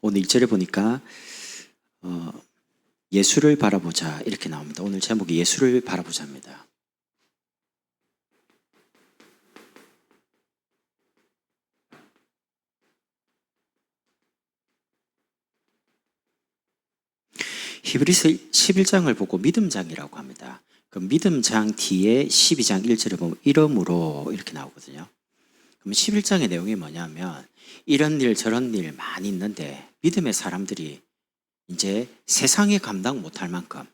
오늘 1절에 보니까 예수를 바라보자 이렇게 나옵니다. 오늘 제목이 예수를 바라보자입니다. 히브리서 11장을 보고 믿음장이라고 합니다. 그 믿음장 뒤에 12장 1절에 보면 이러므로 이렇게 나오거든요. 그럼 11장의 내용이 뭐냐면 이런 일 저런 일 많이 있는데 믿음의 사람들이 이제 세상에 감당 못할 만큼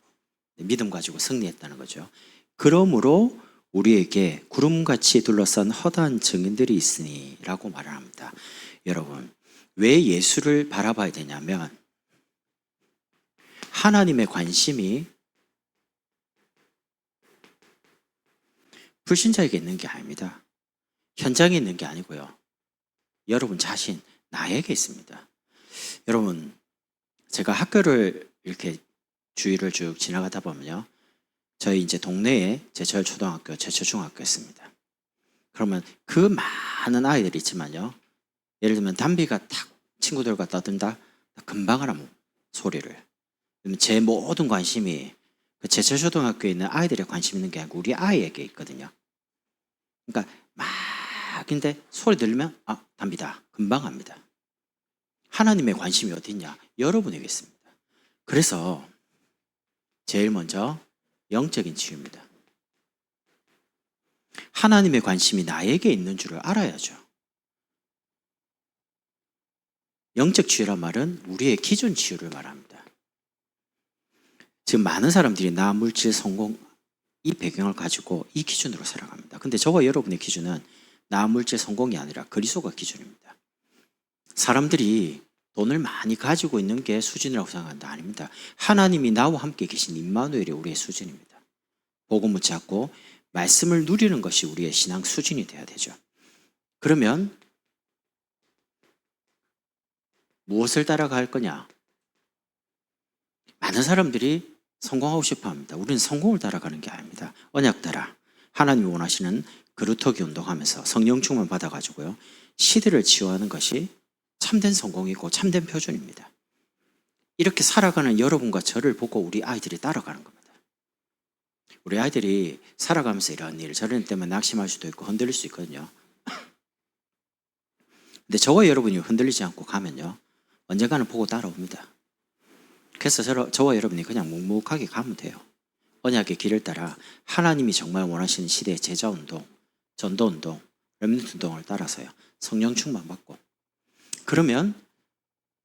믿음 가지고 승리했다는 거죠. 그러므로 우리에게 구름같이 둘러싼 허다한 증인들이 있으니 라고 말을 합니다. 여러분, 왜 예수를 바라봐야 되냐면 하나님의 관심이 불신자에게 있는 게 아닙니다. 현장에 있는 게 아니고요. 여러분 자신, 나에게 있습니다. 여러분, 제가 학교를 이렇게 주위를 쭉 지나가다 보면요. 저희 이제 동네에 제철 초등학교, 제철 중학교 있습니다. 그러면 그 많은 아이들이 있지만요. 예를 들면 담비가 탁 친구들과 떠든다. 금방 하라고 소리를. 제 모든 관심이 그 제철 초등학교에 있는 아이들의 관심 있는 게 아니고 우리 아이에게 있거든요. 그러니까 막 근데 소리 들리면 담비다. 금방 합니다. 하나님의 관심이 어디 있냐? 여러분에게 있습니다. 그래서 제일 먼저 영적인 치유입니다. 하나님의 관심이 나에게 있는 줄을 알아야죠. 영적 치유란 말은 우리의 기존 치유를 말합니다. 지금 많은 사람들이 나 물질 성공 이 배경을 가지고 이 기준으로 살아갑니다. 근데 저와 여러분의 기준은 나 물질 성공이 아니라 그리스도가 기준입니다. 사람들이 돈을 많이 가지고 있는 게 수준이라고 생각한다. 아닙니다. 하나님이 나와 함께 계신 임마누엘이 우리의 수준입니다. 복음을 찾고 말씀을 누리는 것이 우리의 신앙 수준이 돼야 되죠. 그러면 무엇을 따라갈 거냐? 많은 사람들이 성공하고 싶어 합니다. 우리는 성공을 따라가는 게 아닙니다. 언약 따라 하나님이 원하시는 그루터기 운동하면서 성령 충만 받아가지고요. 시대를 치유하는 것이 참된 성공이고 참된 표준입니다. 이렇게 살아가는 여러분과 저를 보고 우리 아이들이 따라가는 겁니다. 우리 아이들이 살아가면서 이런 일 저런 일 때문에 낙심할 수도 있고 흔들릴 수 있거든요. 근데 저와 여러분이 흔들리지 않고 가면요. 언젠가는 보고 따라옵니다. 그래서 저와 여러분이 그냥 묵묵하게 가면 돼요. 언약의 길을 따라 하나님이 정말 원하시는 시대의 제자운동, 전도운동, 렘넌트 운동을 따라서요. 성령 충만 받고 그러면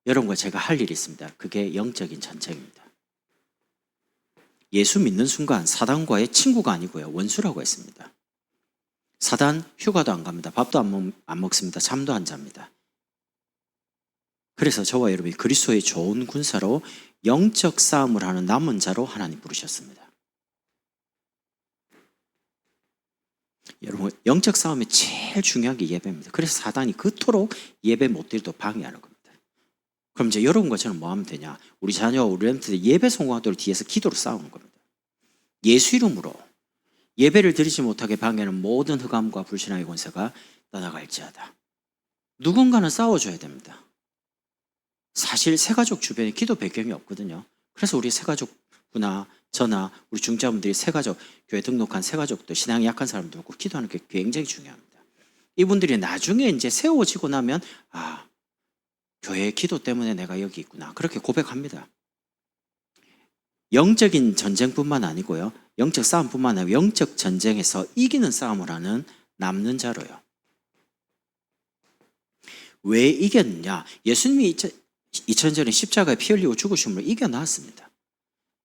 여러분과 제가 할 일이 있습니다. 그게 영적인 전쟁입니다. 예수 믿는 순간 사단과의 친구가 아니고요. 원수라고 했습니다. 사단 휴가도 안 갑니다. 밥도 안 먹습니다. 잠도 안 잡니다. 그래서 저와 여러분이 그리스도의 좋은 군사로 영적 싸움을 하는 남은 자로 하나님 부르셨습니다. 여러분, 영적 싸움이 제일 중요한 게 예배입니다. 그래서 사단이 그토록 예배 못 드리도 방해하는 겁니다. 그럼 이제 여러분과 저는 뭐 하면 되냐? 우리 자녀와 우리 렘넌트들 예배 성공하도록 뒤에서 기도로 싸우는 겁니다. 예수 이름으로 예배를 드리지 못하게 방해하는 모든 흑암과 불신앙의 권세가 떠나갈지어다. 누군가는 싸워줘야 됩니다. 사실 새가족 주변에 기도 배경이 없거든요. 그래서 우리 새가족부나 저나 우리 중자분들이 새가족, 교회 등록한 새가족도 신앙이 약한 사람도 있고 기도하는 게 굉장히 중요합니다. 이분들이 나중에 이제 세워지고 나면 교회의 기도 때문에 내가 여기 있구나. 그렇게 고백합니다. 영적인 전쟁뿐만 아니고요. 영적 싸움뿐만 아니고 영적 전쟁에서 이기는 싸움을 하는 남는 자로요. 왜 이겼느냐? 예수님이 2000년 전에 십자가에 피 흘리고 죽으심으로 이겨놨습니다.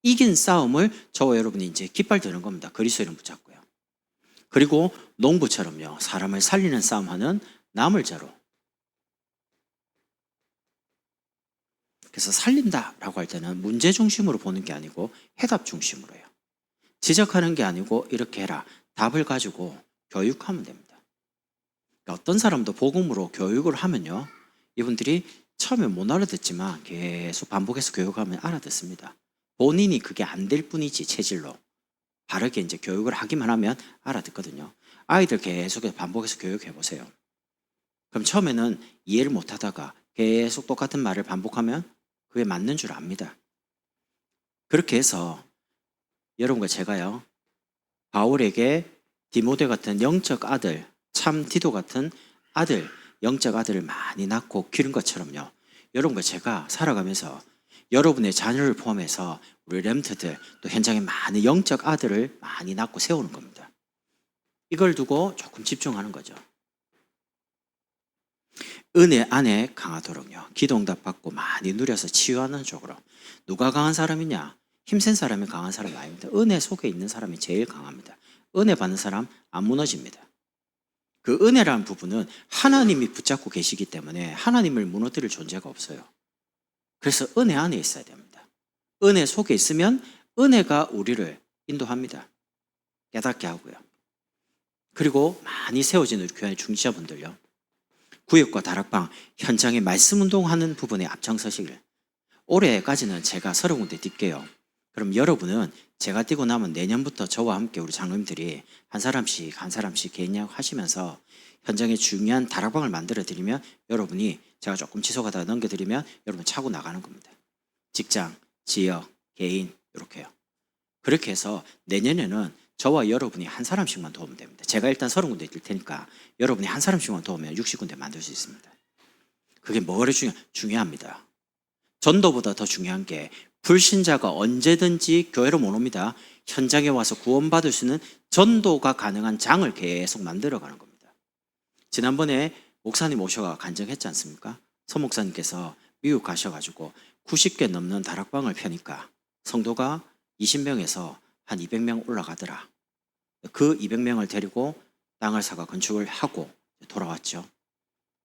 이긴 싸움을 저와 여러분이 이제 깃발 드는 겁니다. 그리스도 이름 붙잡고요. 그리고 농부처럼요. 사람을 살리는 싸움하는 남을 자로. 그래서 살린다라고 할 때는 문제 중심으로 보는 게 아니고 해답 중심으로 해요. 지적하는 게 아니고 이렇게 해라. 답을 가지고 교육하면 됩니다. 그러니까 어떤 사람도 복음으로 교육을 하면요. 이분들이 처음에 못 알아듣지만 계속 반복해서 교육하면 알아듣습니다. 본인이 그게 안 될 뿐이지 체질로. 바르게 이제 교육을 하기만 하면 알아듣거든요. 아이들 계속해서 반복해서 교육해 보세요. 그럼 처음에는 이해를 못 하다가 계속 똑같은 말을 반복하면 그게 맞는 줄 압니다. 그렇게 해서 여러분과 제가요, 바울에게 디모데 같은 영적 아들, 참 디도 같은 아들, 영적 아들을 많이 낳고 기른 것처럼요, 여러분과 제가 살아가면서 여러분의 자녀를 포함해서 우리 렘트들, 또 현장에 많은 영적 아들을 많이 낳고 세우는 겁니다. 이걸 두고 조금 집중하는 거죠. 은혜 안에 강하도록요, 기도응답 받고 많이 누려서 치유하는 쪽으로. 누가 강한 사람이냐? 힘센 사람이 강한 사람이 아닙니다. 은혜 속에 있는 사람이 제일 강합니다. 은혜 받는 사람 안 무너집니다. 그 은혜라는 부분은 하나님이 붙잡고 계시기 때문에 하나님을 무너뜨릴 존재가 없어요. 그래서 은혜 안에 있어야 됩니다. 은혜 속에 있으면 은혜가 우리를 인도합니다. 깨닫게 하고요. 그리고 많이 세워진 우리 교회 중지자분들요, 구역과 다락방, 현장에 말씀 운동하는 부분에 앞장서시길. 올해까지는 제가 30군데 뛸게요. 그럼 여러분은 제가 뛰고 나면 내년부터 저와 함께 우리 장로님들이 한 사람씩 개인약 하시면서 현장에 중요한 다락방을 만들어 드리면, 여러분이 제가 조금 지속하다가 넘겨드리면 여러분 차고 나가는 겁니다. 직장, 지역, 개인 이렇게요. 그렇게 해서 내년에는 저와 여러분이 한 사람씩만 도우면 됩니다. 제가 일단 30군데 뛸 테니까 여러분이 한 사람씩만 도우면 60군데 만들 수 있습니다. 그게 뭐가 중요합니다. 전도보다 더 중요한 게, 불신자가 언제든지 교회로 못 옵니다. 현장에 와서 구원받을 수 있는 전도가 가능한 장을 계속 만들어가는 겁니다. 지난번에 목사님 오셔가 간증했지 않습니까? 서 목사님께서 미국 가셔가지고 90개 넘는 다락방을 펴니까 성도가 20명에서 한 200명 올라가더라. 그 200명을 데리고 땅을 사가 건축을 하고 돌아왔죠.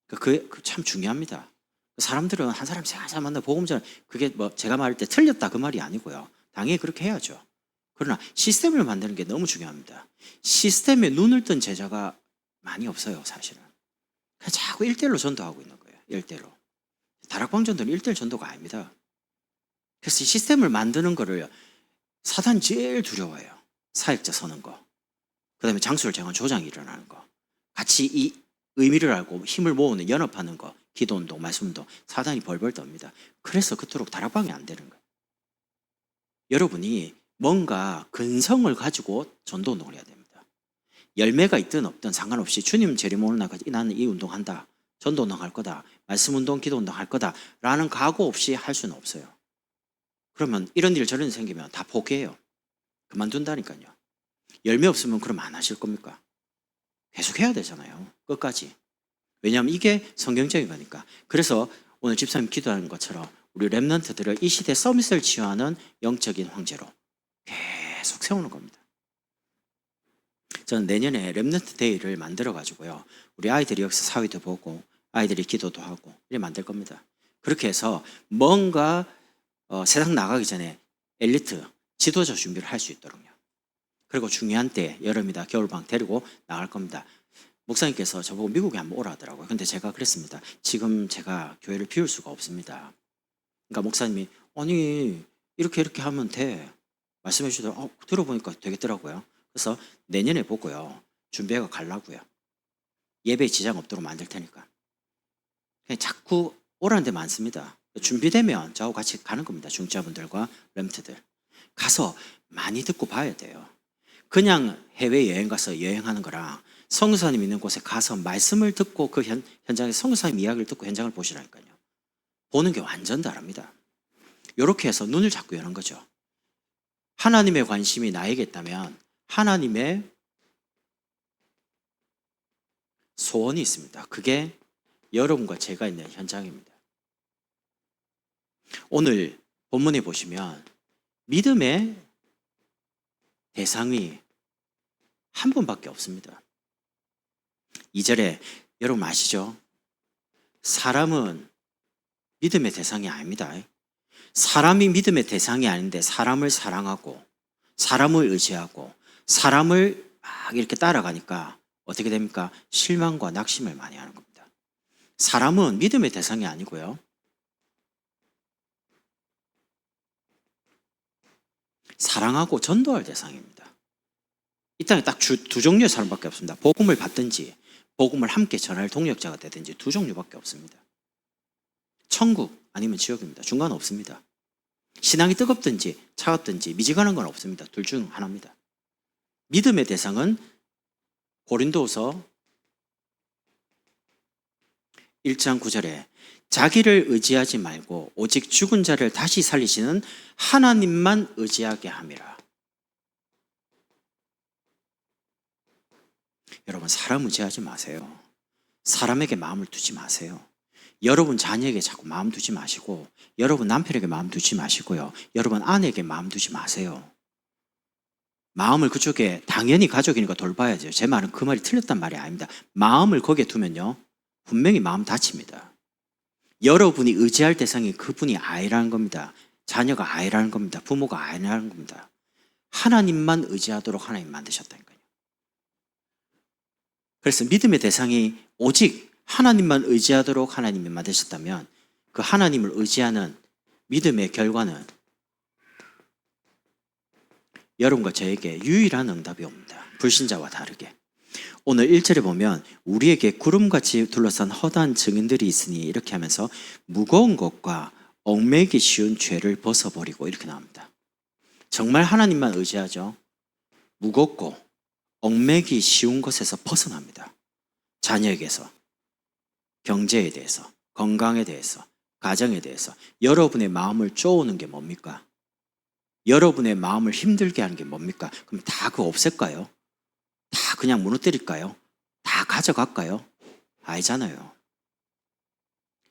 그게 참 중요합니다. 사람들은 한 사람씩 한 사람 만나 복음 전해, 그게 뭐 제가 말할 때 틀렸다 그 말이 아니고요. 당연히 그렇게 해야죠. 그러나 시스템을 만드는 게 너무 중요합니다. 시스템에 눈을 뜬 제자가 많이 없어요, 사실은. 그냥 자꾸 1대1로 전도하고 있는 거예요. 1대1로. 다락방 전도는 1대1 전도가 아닙니다. 그래서 이 시스템을 만드는 거를 사단이 제일 두려워해요. 사역자 서는 거, 그 다음에 장수를 정한 조장이 일어나는 거, 같이 이 의미를 알고 힘을 모으는 연합하는 거, 기도운동, 말씀운동, 사단이 벌벌 떱니다. 그래서 그토록 다락방이 안 되는 거예요. 여러분이 뭔가 근성을 가지고 전도운동을 해야 됩니다. 열매가 있든 없든 상관없이 주님 재림 오는 날까지 나는 이 운동한다, 전도운동 할 거다, 말씀운동, 기도운동 할 거다 라는 각오 없이 할 수는 없어요. 그러면 이런 일 저런 일 생기면 다 포기해요. 그만둔다니까요. 열매 없으면 그럼 안 하실 겁니까? 계속 해야 되잖아요, 끝까지. 왜냐하면 이게 성경적인 거니까. 그래서 오늘 집사님 기도하는 것처럼 우리 렘넌트들을 이 시대 서밋을 치유하는 영적인 황제로 계속 세우는 겁니다. 저는 내년에 렘넌트 데이를 만들어 가지고요, 우리 아이들이 여기서 사회도 보고 아이들이 기도도 하고 이렇게 만들 겁니다. 그렇게 해서 뭔가 세상 나가기 전에 엘리트 지도자 준비를 할 수 있도록요. 그리고 중요한 때, 여름이다 겨울방학 데리고 나갈 겁니다. 목사님께서 저보고 미국에 한번 오라 하더라고요. 근데 제가 그랬습니다. 지금 제가 교회를 비울 수가 없습니다. 그러니까 목사님이 아니 이렇게 하면 돼 말씀해 주시더라고요. 들어보니까 되겠더라고요. 그래서 내년에 보고요, 준비해가 가려고요. 예배에 지장 없도록 만들 테니까. 그냥 자꾸 오라는 데 많습니다. 준비되면 저하고 같이 가는 겁니다. 중자분들과 렘트들 가서 많이 듣고 봐야 돼요. 그냥 해외여행 가서 여행하는 거랑 성교사님 있는 곳에 가서 말씀을 듣고 그 현장에 성교사님 이야기를 듣고 현장을 보시라니까요. 보는 게 완전 다릅니다. 이렇게 해서 눈을 자꾸 여는 거죠. 하나님의 관심이 나에게 있다면 하나님의 소원이 있습니다. 그게 여러분과 제가 있는 현장입니다. 오늘 본문에 보시면 믿음의 대상이 한 분밖에 없습니다. 2절에 여러분 아시죠? 사람은 믿음의 대상이 아닙니다. 사람이 믿음의 대상이 아닌데 사람을 사랑하고 사람을 의지하고 사람을 막 이렇게 따라가니까 어떻게 됩니까? 실망과 낙심을 많이 하는 겁니다. 사람은 믿음의 대상이 아니고요, 사랑하고 전도할 대상입니다. 이 땅에 딱 두 종류의 사람밖에 없습니다. 복음을 받든지 복음을 함께 전할 동역자가 되든지 두 종류밖에 없습니다. 천국 아니면 지옥입니다. 중간 없습니다. 신앙이 뜨겁든지 차갑든지 미지근한 건 없습니다. 둘 중 하나입니다. 믿음의 대상은 고린도후서 1장 9절에 자기를 의지하지 말고 오직 죽은 자를 다시 살리시는 하나님만 의지하게 함이라. 여러분, 사람 의지하지 마세요. 사람에게 마음을 두지 마세요. 여러분 자녀에게 자꾸 마음 두지 마시고, 여러분 남편에게 마음 두지 마시고요, 여러분 아내에게 마음 두지 마세요. 마음을 그쪽에, 당연히 가족이니까 돌봐야죠. 제 말은 그 말이 틀렸단 말이 아닙니다. 마음을 거기에 두면요, 분명히 마음 다칩니다. 여러분이 의지할 대상이 그분이 아니라는 겁니다. 자녀가 아니라는 겁니다. 부모가 아니라는 겁니다. 하나님만 의지하도록 하나님 만드셨다니까요. 그래서 믿음의 대상이 오직 하나님만 의지하도록 하나님이 만드셨다면, 그 하나님을 의지하는 믿음의 결과는 여러분과 저에게 유일한 응답이 옵니다. 불신자와 다르게. 오늘 1절에 보면 우리에게 구름같이 둘러싼 허다한 증인들이 있으니, 이렇게 하면서 무거운 것과 얽매기 쉬운 죄를 벗어버리고, 이렇게 나옵니다. 정말 하나님만 의지하죠. 무겁고 얽매기 쉬운 것에서 벗어납니다. 자녀에게서, 경제에 대해서, 건강에 대해서, 가정에 대해서. 여러분의 마음을 쪼우는 게 뭡니까? 여러분의 마음을 힘들게 하는 게 뭡니까? 그럼 다 그거 없앨까요? 다 그냥 무너뜨릴까요? 다 가져갈까요? 아니잖아요.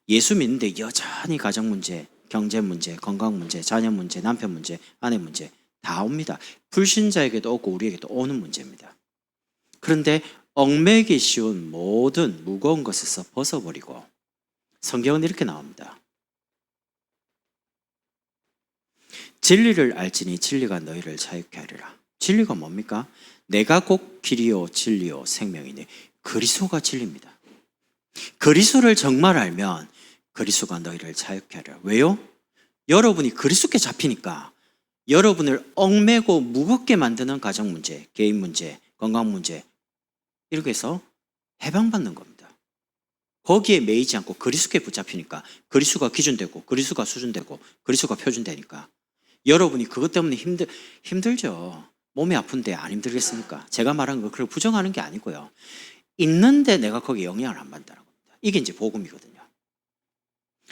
예수 믿는데 여전히 가정 문제, 경제 문제, 건강 문제, 자녀 문제, 남편 문제, 아내 문제 다 옵니다. 불신자에게도 오고 우리에게도 오는 문제입니다. 그런데 얽매기 쉬운 모든 무거운 것에서 벗어버리고, 성경은 이렇게 나옵니다. 진리를 알지니 진리가 너희를 자유케 하리라. 진리가 뭡니까? 내가 곧 길이요 진리요 생명이니, 그리스도가 진리입니다. 그리스도를 정말 알면 그리스도가 너희를 자유케 하리라. 왜요? 여러분이 그리스도께 잡히니까 여러분을 얽매고 무겁게 만드는 가정 문제, 개인 문제, 건강 문제, 이렇게 해서 해방받는 겁니다. 거기에 매이지 않고 그리스도께 붙잡히니까 그리스도가 기준되고, 그리스도가 수준되고, 그리스도가 표준되니까 여러분이 그것 때문에 힘들죠. 몸이 아픈데 안 힘들겠습니까? 제가 말한 거 그걸 부정하는 게 아니고요. 있는데 내가 거기에 영향을 안 받는다는 겁니다. 이게 이제 복음이거든요.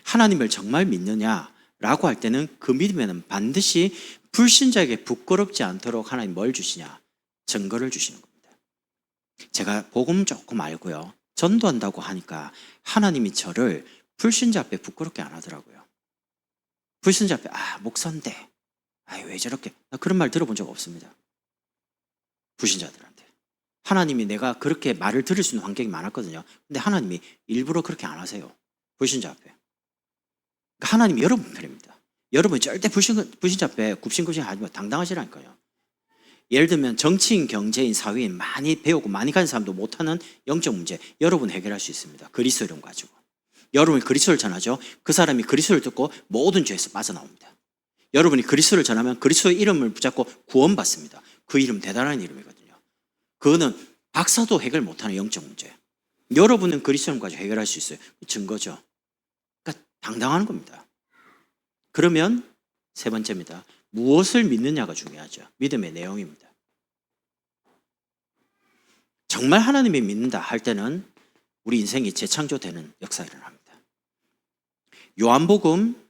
하나님을 정말 믿느냐라고 할 때는 그 믿음에는 반드시 불신자에게 부끄럽지 않도록 하나님 뭘 주시냐? 증거를 주시는 겁니다. 제가 복음 조금 알고요, 전도한다고 하니까 하나님이 저를 불신자 앞에 부끄럽게 안 하더라고요. 불신자 앞에 목사인데 왜 저렇게, 나 그런 말 들어본 적 없습니다. 불신자들한테 하나님이, 내가 그렇게 말을 들을 수 있는 환경이 많았거든요. 근데 하나님이 일부러 그렇게 안 하세요. 불신자 앞에. 그러니까 하나님이 여러분 편입니다. 여러분이 절대 불신자 앞에 굽신굽신 하지 말고 당당하시라니까요. 예를 들면 정치인, 경제인, 사회인 많이 배우고 많이 가진 사람도 못하는 영적 문제, 여러분 해결할 수 있습니다. 그리스도 이름 가지고. 여러분이 그리스도를 전하죠. 그 사람이 그리스도를 듣고 모든 죄에서 빠져나옵니다. 여러분이 그리스도를 전하면 그리스도의 이름을 붙잡고 구원받습니다. 그 이름 대단한 이름이거든요. 그거는 박사도 해결 못하는 영적 문제. 여러분은 그리스도를 가지고 해결할 수 있어요. 증거죠. 그러니까 당당한 겁니다. 그러면 세 번째입니다. 무엇을 믿느냐가 중요하죠. 믿음의 내용입니다. 정말 하나님을 믿는다 할 때는 우리 인생이 재창조되는 역사가 일어납니다. 요한복음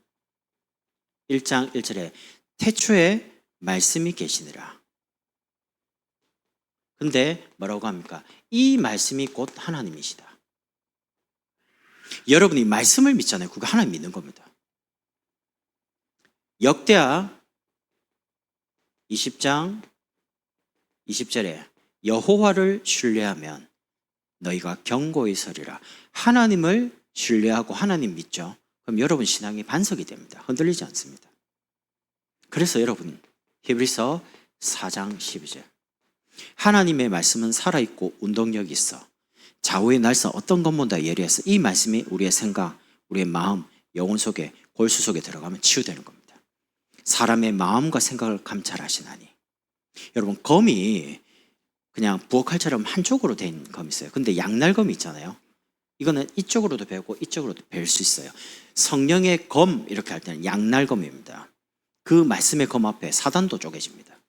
1장 1절에 태초에 말씀이 계시니라. 근데 뭐라고 합니까? 이 말씀이 곧 하나님이시다. 여러분이 말씀을 믿잖아요. 그거 하나님 믿는 겁니다. 역대하 20장 20절에 여호와를 신뢰하면 너희가 견고히 서리라. 하나님을 신뢰하고 하나님 믿죠. 그럼 여러분 신앙이 반석이 됩니다. 흔들리지 않습니다. 그래서 여러분 히브리서 4장 12절 하나님의 말씀은 살아있고 운동력이 있어 좌우의 날선 어떤 것보다 예리해서 이 말씀이 우리의 생각, 우리의 마음, 영혼 속에, 골수 속에 들어가면 치유되는 겁니다. 사람의 마음과 생각을 감찰하시나니. 여러분 검이 그냥 부엌칼처럼 한쪽으로 된 검이 있어요. 근데 양날검이 있잖아요. 이거는 이쪽으로도 배우고 이쪽으로도 배울 수 있어요. 성령의 검 이렇게 할 때는 양날검입니다. 그 말씀의 검 앞에 사단도 쪼개집니다.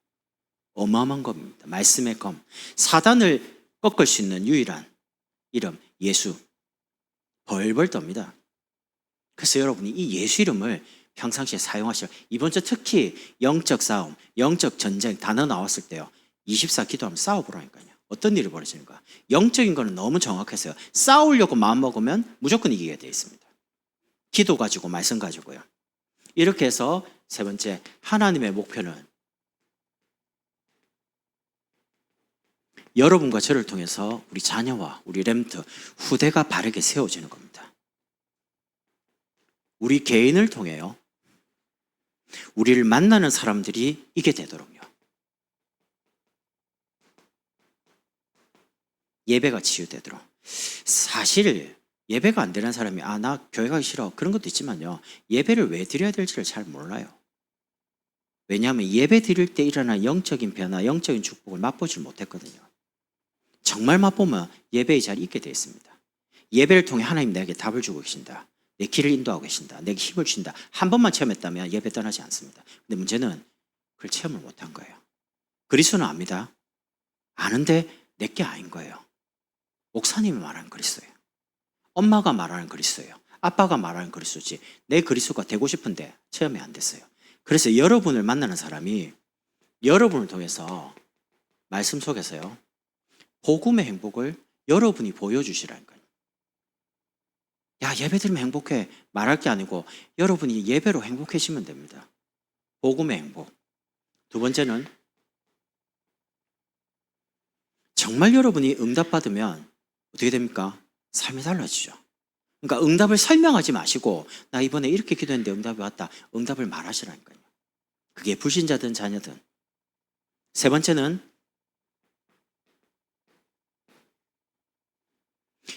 어마어마한 검입니다. 말씀의 검. 사단을 꺾을 수 있는 유일한 이름 예수. 벌벌 떱니다. 그래서 여러분이 이 예수 이름을 평상시에 사용하시라. 이번 주 특히 영적 싸움, 영적 전쟁 단어 나왔을 때요. 24 기도하면 싸워보라니까요. 어떤 일이 벌어지는가. 영적인 거는 너무 정확했어요. 싸우려고 마음먹으면 무조건 이기게 되어 있습니다. 기도 가지고 말씀 가지고요. 이렇게 해서 세 번째, 하나님의 목표는 여러분과 저를 통해서 우리 자녀와 우리 렘트 후대가 바르게 세워지는 겁니다. 우리 개인을 통해요. 우리를 만나는 사람들이 이게 되도록요. 예배가 치유되도록. 사실 예배가 안 되는 사람이 나 교회 가기 싫어 그런 것도 있지만요. 예배를 왜 드려야 될지를 잘 몰라요. 왜냐하면 예배 드릴 때 일어난 영적인 변화, 영적인 축복을 맛보질 못했거든요. 정말 맛보면 예배의 자리에 있게 되어 있습니다. 예배를 통해 하나님 내게 답을 주고 계신다. 내 길을 인도하고 계신다. 내게 힘을 주신다. 한 번만 체험했다면 예배 떠나지 않습니다. 근데 문제는 그걸 체험을 못한 거예요. 그리스도는 압니다. 아는데 내게 아닌 거예요. 목사님이 말하는 그리스도예요. 엄마가 말하는 그리스도예요. 아빠가 말하는 그리스도지 내 그리스도가 되고 싶은데 체험이 안 됐어요. 그래서 여러분을 만나는 사람이 여러분을 통해서 말씀 속에서요. 복음의 행복을 여러분이 보여주시라니까요. 야, 예배 드리면 행복해 말할 게 아니고 여러분이 예배로 행복해지면 됩니다. 복음의 행복. 두 번째는 정말 여러분이 응답받으면 어떻게 됩니까? 삶이 달라지죠. 그러니까 응답을 설명하지 마시고 나 이번에 이렇게 기도했는데 응답이 왔다. 응답을 말하시라니까요. 그게 불신자든 자녀든. 세 번째는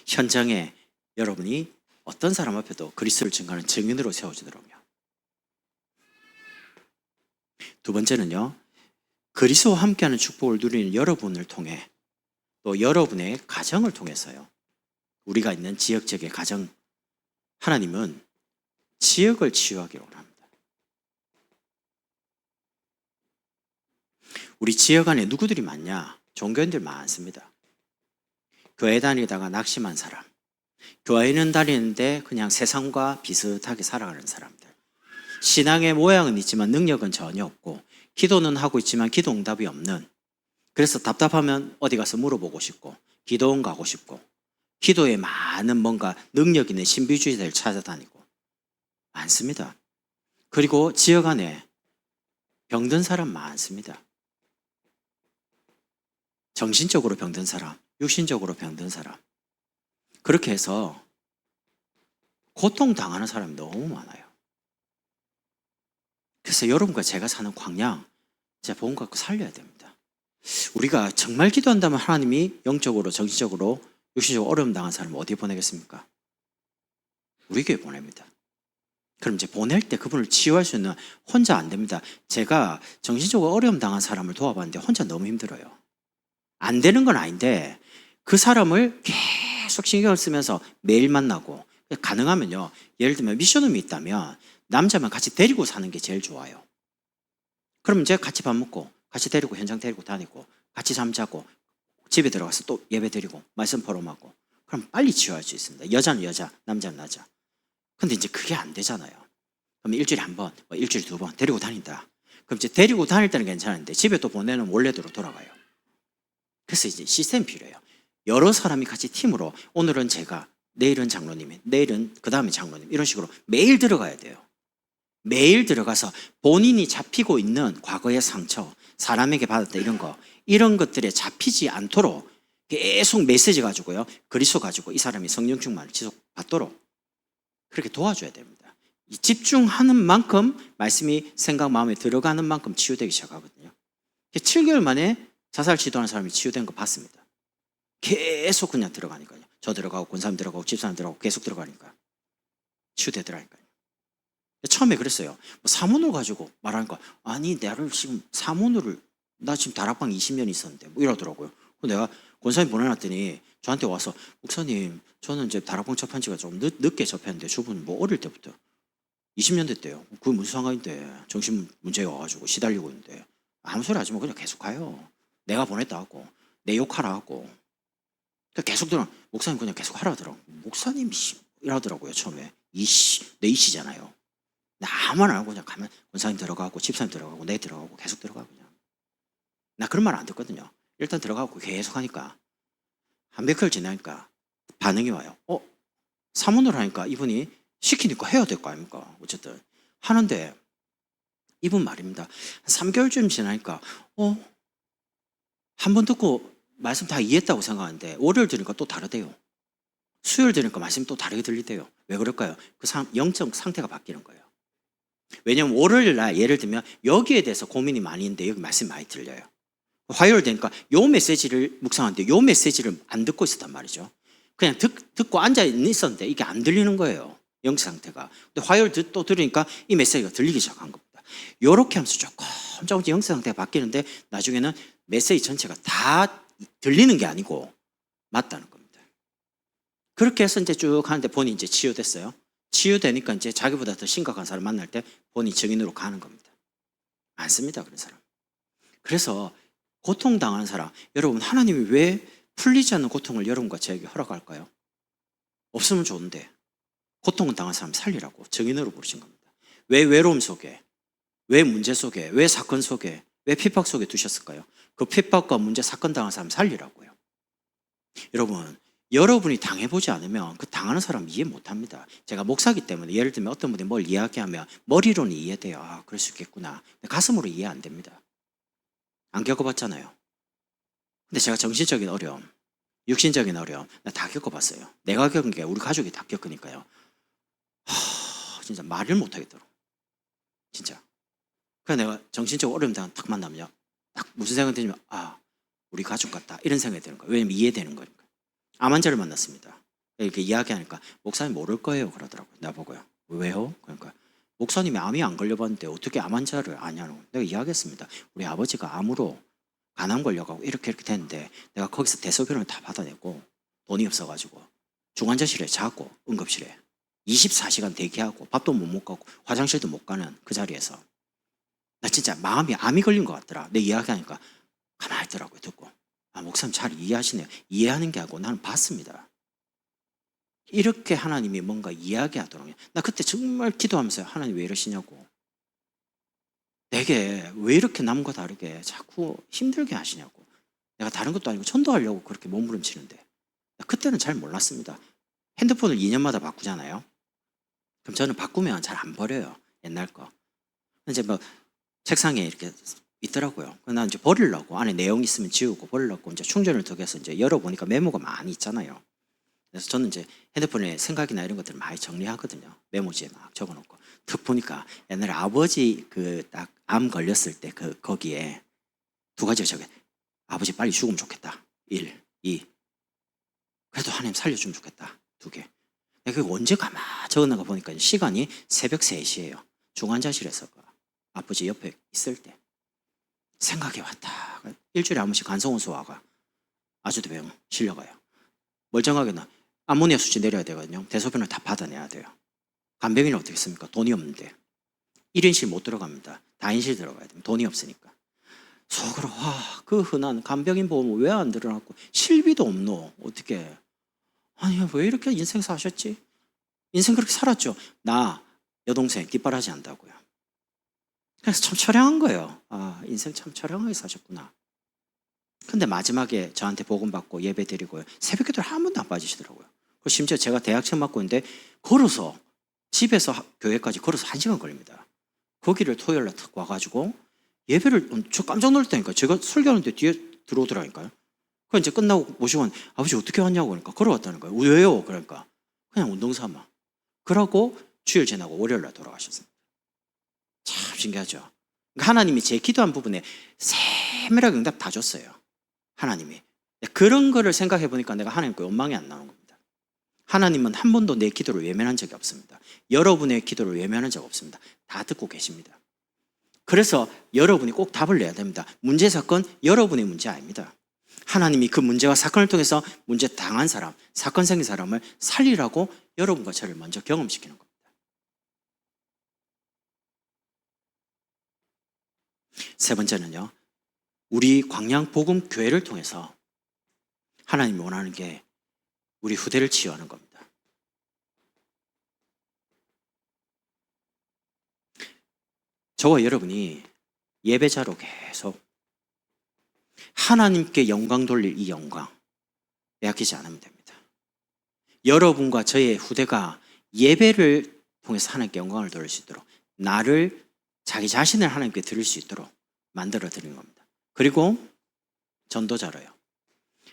현장에 여러분이 어떤 사람 앞에도 그리스도를 증거하는 증인으로 세워지도록요. 두 번째는요. 그리스도와 함께하는 축복을 누리는 여러분을 통해 또 여러분의 가정을 통해서요. 우리가 있는 지역적의 가정 하나님은 지역을 치유하기를 원합니다. 우리 지역 안에 누구들이 많냐? 종교인들 많습니다. 교회 다니다가 낙심한 사람, 교회는 다니는데 그냥 세상과 비슷하게 살아가는 사람들, 신앙의 모양은 있지만 능력은 전혀 없고 기도는 하고 있지만 기도 응답이 없는, 그래서 답답하면 어디 가서 물어보고 싶고 기도원 가고 싶고 기도에 많은 뭔가 능력 있는 신비주의자를 찾아다니고 많습니다. 그리고 지역 안에 병든 사람 많습니다. 정신적으로 병든 사람, 육신적으로 병든 사람. 그렇게 해서 고통당하는 사람이 너무 많아요. 그래서 여러분과 제가 사는 광양 진짜 복음 갖고 살려야 됩니다. 우리가 정말 기도한다면 하나님이 영적으로, 정신적으로, 육신적으로 어려움 당한 사람을 어디에 보내겠습니까? 우리 교회에 보냅니다. 그럼 이제 보낼 때 그분을 치유할 수 있는, 혼자 안 됩니다. 제가 정신적으로 어려움 당한 사람을 도와봤는데 혼자 너무 힘들어요. 안 되는 건 아닌데 그 사람을 계속 신경을 쓰면서 매일 만나고, 가능하면요, 예를 들면 미션홈이 있다면 남자만 같이 데리고 사는 게 제일 좋아요. 그럼 이제 같이 밥 먹고 같이 데리고 현장 데리고 다니고 같이 잠자고 집에 들어가서 또 예배 드리고 말씀 포럼하고, 그럼 빨리 치유할 수 있습니다. 여자는 여자, 남자는 남자. 근데 이제 그게 안 되잖아요. 그럼 일주일에 한 번, 일주일에 두 번 데리고 다닌다. 그럼 이제 데리고 다닐 때는 괜찮은데 집에 또 보내는 원래대로 돌아가요. 그래서 이제 시스템이 필요해요. 여러 사람이 같이 팀으로, 오늘은 제가, 내일은 장로님이, 내일은 그 다음에 장로님, 이런 식으로 매일 들어가야 돼요. 매일 들어가서 본인이 잡히고 있는 과거의 상처, 사람에게 받았다 이런 것들에 잡히지 않도록 계속 메시지 가지고요, 그리스도 가지고 이 사람이 성령 충만을 지속 받도록 그렇게 도와줘야 됩니다. 이 집중하는 만큼 말씀이 생각 마음에 들어가는 만큼 치유되기 시작하거든요. 7개월 만에 자살 시도하는 사람이 치유된 거 봤습니다. 계속 그냥 들어가니까요. 저 들어가고 권사님 들어가고 집사님 들어가고 계속 들어가니까 치유되더라니까요. 처음에 그랬어요. 사문을 가지고 말하니까, 아니 나를 지금 사문을, 나 지금 다락방 20년 있었는데 뭐 이러더라고요. 내가 권사님 보내놨더니 저한테 와서, 목사님 저는 이제 다락방 접한 지가 좀 늦게 접했는데 주부는 뭐 어릴 때부터 20년대 때요. 그게 무슨 상관인데 정신 문제가 와가지고 시달리고 있는데 아무 소리 하지 마. 그냥 계속 가요. 내가 보냈다 하고 내 욕하라 하고 계속 들어. 목사님 그냥 계속 하라 하더라고. 목사님 이러더라고요 처음에. 내 이씨잖아요. 나 아무 말 안 하고 그냥 가면 권사님 들어가고 집사님 들어가고 내 들어가고 계속 들어가고 그냥. 나 그런 말 안 듣거든요. 일단 들어가고 계속 하니까 한 몇 개월 지나니까 반응이 와요. 사문으로 하니까 이분이 시키니까 해야 될 거 아닙니까? 어쨌든 하는데 이분 말입니다. 한 3개월쯤 지나니까 한 번 듣고 말씀 다 이해했다고 생각하는데 월요일 들으니까 또 다르대요. 수요일 들으니까 말씀이 또 다르게 들리대요. 왜 그럴까요? 그 영적 상태가 바뀌는 거예요. 왜냐하면 월요일 날 예를 들면 여기에 대해서 고민이 많이 있는데 여기 말씀이 많이 들려요. 화요일 되니까 요 메시지를 묵상하는데 요 메시지를 안 듣고 있었단 말이죠. 그냥 듣고 앉아 있었는데 이게 안 들리는 거예요. 영적 상태가. 근데 화요일 또 들으니까 이 메시지가 들리기 시작한 겁니다. 요렇게 하면서 조금씩 영적 상태가 바뀌는데 나중에는 메시지 전체가 다 들리는 게 아니고 맞다는 겁니다. 그렇게 해서 이제 쭉 하는데 본인이 이제 치유됐어요. 치유되니까 이제 자기보다 더 심각한 사람 만날 때 본인이 증인으로 가는 겁니다. 많습니다, 그런 사람. 그래서 고통당하는 사람, 여러분 하나님이 왜 풀리지 않는 고통을 여러분과 저에게 허락할까요? 없으면 좋은데 고통을 당한 사람 살리라고 증인으로 부르신 겁니다. 왜 외로움 속에, 왜 문제 속에, 왜 사건 속에, 왜 핍박 속에 두셨을까요? 그 핍박과 문제, 사건 당한 사람 살리라고요. 여러분, 여러분이 당해보지 않으면 그 당하는 사람 이해 못합니다. 제가 목사기 때문에 예를 들면 어떤 분이 뭘 이야기하면 머리로는 이해돼요. 아, 그럴 수 있겠구나. 근데 가슴으로 이해 안 됩니다. 안 겪어봤잖아요. 근데 제가 정신적인 어려움, 육신적인 어려움 나 다 겪어봤어요. 내가 겪은 게 우리 가족이 다 겪으니까요. 진짜 말을 못하겠더라고. 진짜. 그래서 내가 정신적 어려움 딱 만나면요. 딱 무슨 생각이 드냐면 우리 가족 같다 이런 생각이 드는 거예요. 왜냐면 이해되는 거니까. 암 환자를 만났습니다. 이렇게 이야기하니까 목사님 모를 거예요 그러더라고요. 나보고요. 왜요? 그러니까 목사님이 암이 안 걸려봤는데 어떻게 암 환자를 아냐고. 내가 이야기했습니다. 우리 아버지가 암으로 간암 걸려가고 이렇게 됐는데 내가 거기서 대소변을 다 받아내고 돈이 없어가지고 중환자실에 자고 응급실에 24시간 대기하고 밥도 못 먹고 화장실도 못 가는 그 자리에서 나 진짜 마음이 암이 걸린 것 같더라. 내 이야기하니까 가만히 있더라고요. 듣고 목사님 잘 이해하시네요. 이해하는 게 아니고 나는 봤습니다. 이렇게 하나님이 뭔가 이야기하더라고요. 나 그때 정말 기도하면서 하나님 왜 이러시냐고. 내게 왜 이렇게 남과 다르게 자꾸 힘들게 하시냐고. 내가 다른 것도 아니고 전도하려고 그렇게 몸부림치는데 그때는 잘 몰랐습니다. 핸드폰을 2년마다 바꾸잖아요. 그럼 저는 바꾸면 잘 안 버려요. 옛날 거. 이제 뭐 책상에 이렇게 있더라고요. 난 이제 버리려고 안에 내용 있으면 지우고 버리려고 이제 충전을 더 해서 이제 열어보니까 메모가 많이 있잖아요. 그래서 저는 이제 핸드폰에 생각이나 이런 것들을 많이 정리하거든요. 메모지에 막 적어놓고. 딱 보니까 옛날에 아버지 그 딱 암 걸렸을 때 거기에 두 가지가 적혀. 아버지 빨리 죽으면 좋겠다. 1, 2. 그래도 하나님 살려주면 좋겠다. 2개. 내가 그거 언제 가만 적어놓은 거 보니까 시간이 새벽 3시예요. 중환자실에서 아버지 옆에 있을 때 생각이 왔다. 일주일에 한 번씩 간성원소 와가 아주대 병원 실려가요. 멀쩡하게는 암모니아 수치 내려야 되거든요. 대소변을 다 받아내야 돼요. 간병인은 어떻게 씁니까? 돈이 없는데 1인실 못 들어갑니다. 다인실 들어가야 됩니다. 돈이 없으니까. 속으로 그 흔한 간병인 보험은 왜 안 들어놨고 실비도 없노. 어떻게 아니 왜 이렇게 인생 사셨지? 인생 그렇게 살았죠. 나 여동생 뒷바라지 한다고요. 그래서 참 처량한 거예요. 인생 참 처량하게 사셨구나. 근데 마지막에 저한테 복음 받고 예배 드리고요. 새벽기도를 한 번도 안 빠지시더라고요. 그리고 심지어 제가 대학생 맡고 있는데 걸어서 집에서 교회까지 걸어서 1시간 걸립니다. 거기를 토요일날 탁 와가지고 예배를 저 깜짝 놀랐다니까요. 제가 설교하는데 뒤에 들어오더라니까요. 그 이제 끝나고 모시고 아버지 어떻게 왔냐고 그러니까 걸어왔다는 거예요. 왜요? 그러니까 그냥 운동삼아. 그러고 주일 지나고 월요일날 돌아가셨습니다. 참 신기하죠. 그러니까 하나님이 제 기도한 부분에 세밀하게 응답 다 줬어요. 하나님이. 그런 거를 생각해 보니까 내가 하나님께 원망이 안 나오는 겁니다. 하나님은 한 번도 내 기도를 외면한 적이 없습니다. 여러분의 기도를 외면한 적 없습니다. 다 듣고 계십니다. 그래서 여러분이 꼭 답을 내야 됩니다. 문제 사건 여러분의 문제 아닙니다. 하나님이 그 문제와 사건을 통해서 문제 당한 사람, 사건 생긴 사람을 살리라고 여러분과 저를 먼저 경험시키는 겁니다. 세 번째는요, 우리 광양 복음 교회를 통해서 하나님이 원하는 게 우리 후대를 치유하는 겁니다. 저와 여러분이 예배자로 계속 하나님께 영광 돌릴 이 영광 빼앗기지 않으면 됩니다. 여러분과 저의 후대가 예배를 통해서 하나님께 영광을 돌릴 수 있도록, 나를, 자기 자신을 하나님께 드릴 수 있도록 만들어 드리는 겁니다. 그리고 전도자로요,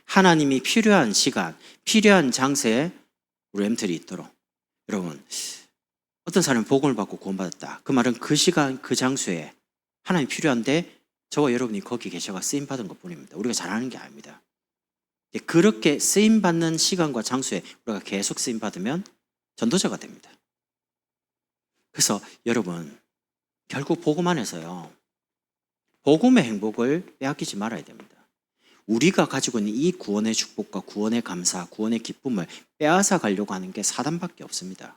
하나님이 필요한 시간, 필요한 장소에 우리 엠틀이 있도록. 여러분, 어떤 사람이 복음을 받고 구원받았다, 그 말은 그 시간 그 장소에 하나님이 필요한데 저와 여러분이 거기 계셔가 쓰임받은 것뿐입니다. 우리가 잘하는 게 아닙니다. 그렇게 쓰임받는 시간과 장소에 우리가 계속 쓰임받으면 전도자가 됩니다. 그래서 여러분, 결국 복음 안에서요, 복음의 행복을 빼앗기지 말아야 됩니다. 우리가 가지고 있는 이 구원의 축복과 구원의 감사, 구원의 기쁨을 빼앗아 가려고 하는 게 사단밖에 없습니다.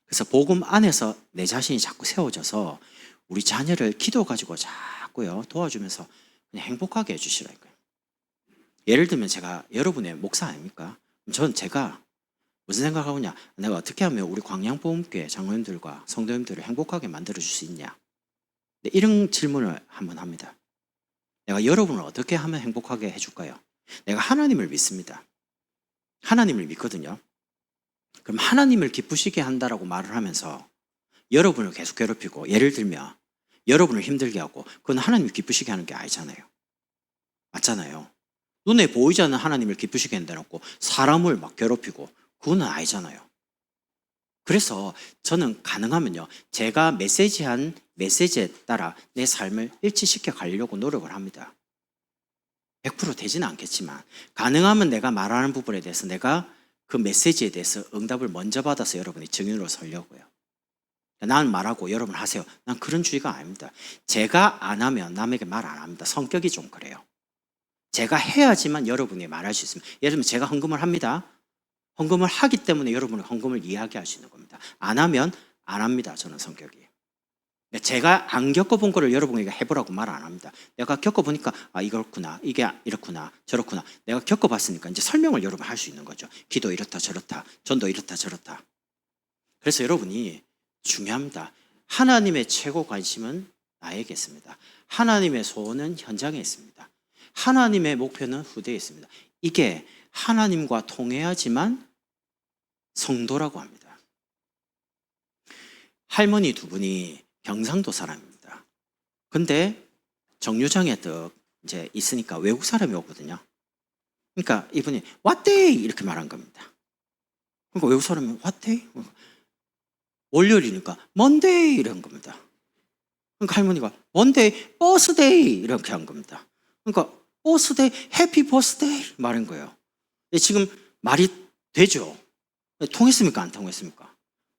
그래서 복음 안에서 내 자신이 자꾸 세워져서 우리 자녀를 기도 가지고 자꾸요 도와주면서 그냥 행복하게 해주시라니까요. 예를 들면 제가 여러분의 목사 아닙니까? 전 제가 무슨 생각하고 있냐, 내가 어떻게 하면 우리 광양복음교회 장로님들과 성도님들을 행복하게 만들어줄 수 있냐, 이런 질문을 한번 합니다. 내가 여러분을 어떻게 하면 행복하게 해줄까요? 내가 하나님을 믿습니다. 하나님을 믿거든요. 그럼 하나님을 기쁘시게 한다라고 말을 하면서 여러분을 계속 괴롭히고, 예를 들면 여러분을 힘들게 하고, 그건 하나님을 기쁘시게 하는 게 아니잖아요. 맞잖아요. 눈에 보이지 않는 하나님을 기쁘시게 한다놓고 사람을 막 괴롭히고, 그건 아니잖아요. 그래서 저는 가능하면요, 제가 메시지한 메시지에 따라 내 삶을 일치시켜 가려고 노력을 합니다. 100% 되지는 않겠지만 가능하면 내가 말하는 부분에 대해서 내가 그 메시지에 대해서 응답을 먼저 받아서 여러분이 증인으로 서려고요. 나는 말하고 여러분 하세요. 난 그런 주의가 아닙니다. 제가 안 하면 남에게 말 안 합니다. 성격이 좀 그래요. 제가 해야지만 여러분이 말할 수 있습니다. 예를 들면 제가 헌금을 합니다. 헌금을 하기 때문에 여러분이 헌금을 이야기할 수 있는 겁니다. 안 하면 안 합니다. 저는 성격이. 제가 안 겪어본 거를 여러분에게 해보라고 말 안 합니다. 내가 겪어보니까 이렇구나, 이게 이렇구나, 저렇구나. 내가 겪어봤으니까 이제 설명을 여러분 할 수 있는 거죠. 기도 이렇다 저렇다, 전도 이렇다 저렇다. 그래서 여러분이 중요합니다. 하나님의 최고 관심은 나에게 있습니다. 하나님의 소원은 현장에 있습니다. 하나님의 목표는 후대에 있습니다. 이게 하나님과 통해야지만 성도라고 합니다. 할머니 두 분이 경상도 사람입니다. 근데 정류장에 딱 이제 있으니까 외국 사람이 오거든요. 그러니까 이분이 왔데이 이렇게 말한 겁니다. 그러니까 외국 사람이 왔데이? 월요일이니까 먼데이 이런 겁니다. 그러니까 할머니가 먼데이 버스데이 이렇게 한 겁니다. 그러니까 버스데이 해피 버스데이 말한 거예요. 지금 말이 되죠? 통했습니까? 안 통했습니까?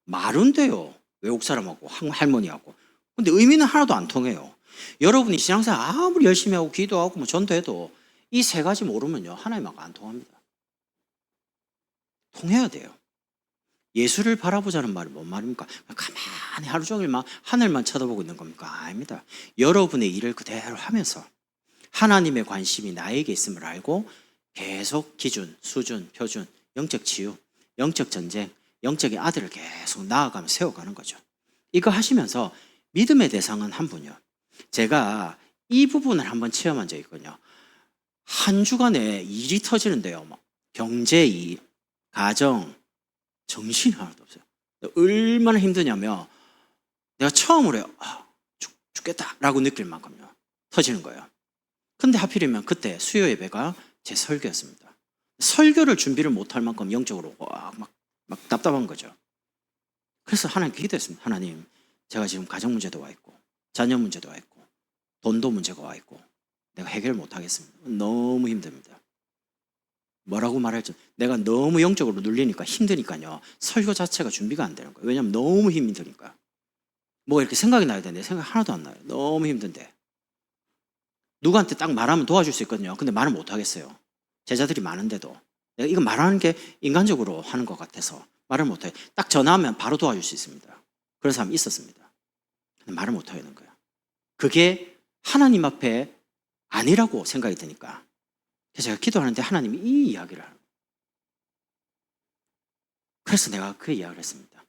말은 돼요. 외국 사람하고 할머니하고. 근데 의미는 하나도 안 통해요. 여러분이 신앙생활 아무리 열심히 하고 기도하고 뭐 전도해도 이 세 가지 모르면요, 하나님하고 안 통합니다. 통해야 돼요. 예수를 바라보자는 말이 뭔 말입니까? 가만히 하루 종일 막 하늘만 쳐다보고 있는 겁니까? 아닙니다. 여러분의 일을 그대로 하면서 하나님의 관심이 나에게 있음을 알고 계속 기준, 수준, 표준, 영적 치유, 영적 전쟁, 영적인 아들을 계속 나아가며 세워가는 거죠. 이거 하시면서 믿음의 대상은 한 분이요. 제가 이 부분을 한번 체험한 적이 있거든요. 한 주간에 일이 터지는데요. 막 경제 일, 가정, 정신이 하나도 없어요. 얼마나 힘드냐면 내가 처음으로 죽겠다라고 느낄 만큼요 터지는 거예요. 근데 하필이면 그때 수요 예배가 제 설교였습니다. 설교를 준비를 못할 만큼 영적으로 막 답답한 거죠. 그래서 하나님께 기도했습니다. 하나님, 제가 지금 가정 문제도 와 있고 자녀 문제도 와 있고 돈도 문제가 와 있고 내가 해결 못 하겠습니다. 너무 힘듭니다. 뭐라고 말할지, 내가 너무 영적으로 눌리니까 힘드니까요, 설교 자체가 준비가 안 되는 거예요. 왜냐하면 너무 힘이 드니까. 뭐가 이렇게 생각이 나야 되는데 생각 하나도 안 나요. 너무 힘든데. 누구한테 딱 말하면 도와줄 수 있거든요. 근데 말을 못 하겠어요. 제자들이 많은데도. 내가 이거 말하는 게 인간적으로 하는 것 같아서 말을 못 해요. 딱 전화하면 바로 도와줄 수 있습니다. 그런 사람이 있었습니다. 근데 말을 못 하겠는 거예요. 그게 하나님 앞에 아니라고 생각이 드니까. 그래서 제가 기도하는데 하나님이 이 이야기를 하는 거예요. 그래서 내가 그 이야기를 했습니다.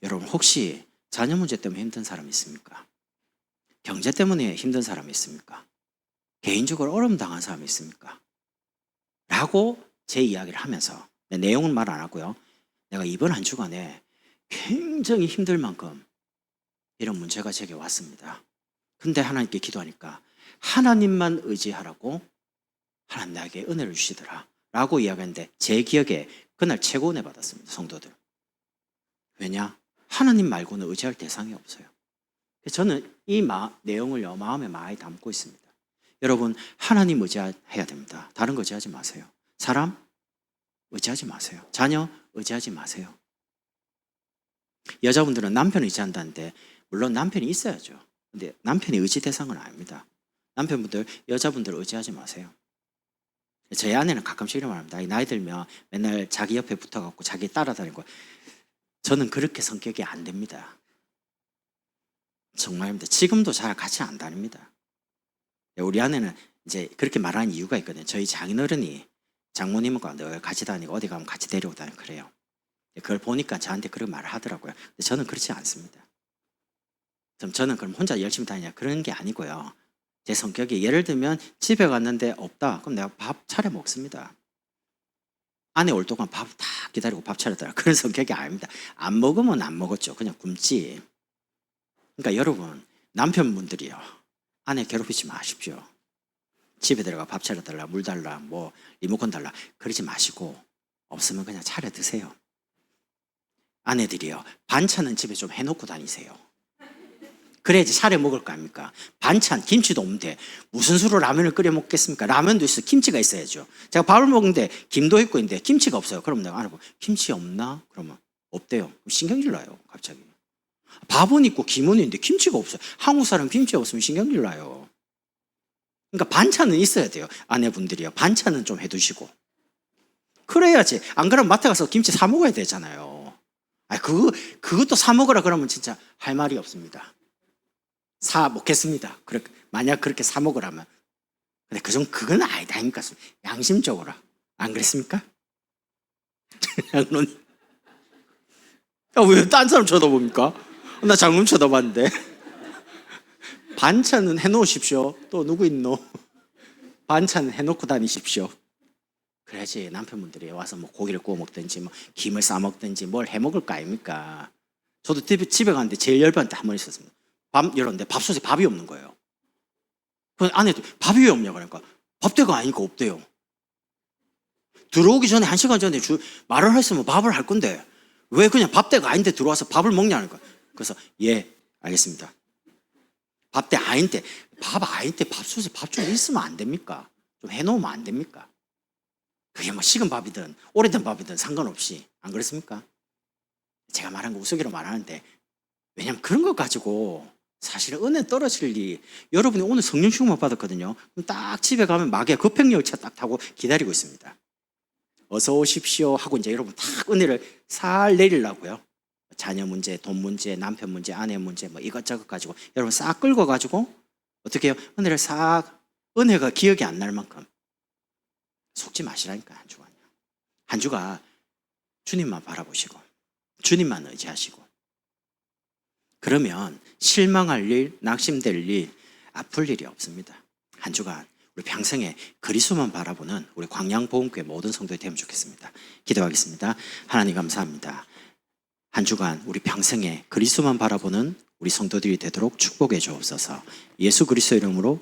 여러분 혹시 자녀 문제 때문에 힘든 사람 있습니까? 경제 때문에 힘든 사람이 있습니까? 개인적으로 어려움 당한 사람이 있습니까? 라고 제 이야기를 하면서 내용은 말 안 하고요. 내가 이번 한 주간에 굉장히 힘들 만큼 이런 문제가 제게 왔습니다. 근데 하나님께 기도하니까 하나님만 의지하라고 하나님 나에게 은혜를 주시더라 라고 이야기했는데 제 기억에 그날 최고 은혜 받았습니다. 성도들. 왜냐? 하나님 말고는 의지할 대상이 없어요. 저는 이 내용을 마음에 많이 담고 있습니다. 여러분 하나님 의지해야 됩니다. 다른 거 의지하지 마세요. 사람 의지하지 마세요. 자녀 의지하지 마세요. 여자분들은 남편을 의지한다는데 물론 남편이 있어야죠. 근데 남편이 의지 대상은 아닙니다. 남편분들, 여자분들 의지하지 마세요. 저희 아내는 가끔씩 이런 말 합니다. 나이 들면 맨날 자기 옆에 붙어갖고 자기 따라다니고. 저는 그렇게 성격이 안 됩니다. 정말입니다. 지금도 잘 같이 안 다닙니다. 우리 아내는 이제 그렇게 말하는 이유가 있거든요. 저희 장인어른이 장모님과 늘 같이 다니고 어디 가면 같이 데리고 다니고 그래요. 그걸 보니까 저한테 그런 말을 하더라고요. 근데 저는 그렇지 않습니다. 저는 그럼 혼자 열심히 다니냐 그런 게 아니고요. 제 성격이 예를 들면 집에 갔는데 없다. 그럼 내가 밥 차려 먹습니다. 아내 올 동안 밥 다 기다리고 밥 차렸더라. 그런 성격이 아닙니다. 안 먹으면 안 먹었죠. 그냥 굶지. 그러니까 여러분 남편분들이요. 아내 괴롭히지 마십시오. 집에 들어가 밥 차려달라, 물 달라, 뭐 리모컨 달라 그러지 마시고 없으면 그냥 차려 드세요. 아내들이요. 반찬은 집에 좀 해놓고 다니세요. 그래야지 차려 먹을 거 아닙니까? 반찬, 김치도 없는데 무슨 수로 라면을 끓여 먹겠습니까? 라면도 있어 김치가 있어야죠. 제가 밥을 먹는데 김도 있고 있는데 김치가 없어요. 그럼 내가 안에 보면 김치 없나? 그러면 없대요. 신경질 나요. 갑자기. 밥은 있고 김은 있는데 김치가 없어요. 한국 사람 김치 없으면 신경질 나요. 그러니까 반찬은 있어야 돼요. 아내분들이요. 반찬은 좀 해두시고. 그래야지. 안 그러면 마트 가서 김치 사 먹어야 되잖아요. 그것도 사 먹으라 그러면 진짜 할 말이 없습니다. 사 먹겠습니다. 만약 그렇게 사 먹으라면. 근데 그건 아니다니까. 양심적으로. 안 그랬습니까? 장로님. 왜 딴 사람 쳐다봅니까? 나 장로님 쳐다봤는데. 반찬은 해놓으십시오. 또 누구 있노? 반찬은 해놓고 다니십시오. 그래야지 남편분들이 와서 뭐 고기를 구워 먹든지 뭐 김을 싸 먹든지 뭘 해 먹을 거 아닙니까? 저도 집에 갔는데 제일 열받은 때 한 번 있었습니다. 이러는데 밥솥에 밥이 없는 거예요. 그 아내도 밥이 왜 없냐 그러니까 밥대가 아니니까 없대요. 들어오기 전에 1시간 전에 말을 했으면 밥을 할 건데 왜 그냥 밥대가 아닌데 들어와서 밥을 먹냐니까. 그래서 예 알겠습니다. 밥대 아닌데 밥솥에 밥 좀 있으면 안 됩니까? 좀 해놓으면 안 됩니까? 그게 뭐 식은 밥이든 오래된 밥이든 상관없이 안 그렇습니까? 제가 말한 거 우스개로 말하는데 왜냐면 그런 거 가지고 사실은 은혜 떨어질 리. 여러분이 오늘 성령 충만 받았거든요. 그럼 딱 집에 가면 막에 급행열차 딱 타고 기다리고 있습니다. 어서 오십시오 하고 이제 여러분 딱 은혜를 살 내리려고요. 자녀 문제, 돈 문제, 남편 문제, 아내 문제 뭐 이것저것 가지고 여러분 싹 끌고 가지고 어떻게 해요? 은혜를 은혜가 기억이 안 날 만큼 속지 마시라니까. 한 주가 주님만 바라보시고 주님만 의지하시고 그러면 실망할 일, 낙심될 일, 아플 일이 없습니다. 한 주간 우리 평생에 그리스도만 바라보는 우리 광양보험교회 모든 성도들이 되면 좋겠습니다. 기도하겠습니다. 하나님 감사합니다. 한 주간 우리 평생에 그리스도만 바라보는 우리 성도들이 되도록 축복해 주옵소서. 예수 그리스도 이름으로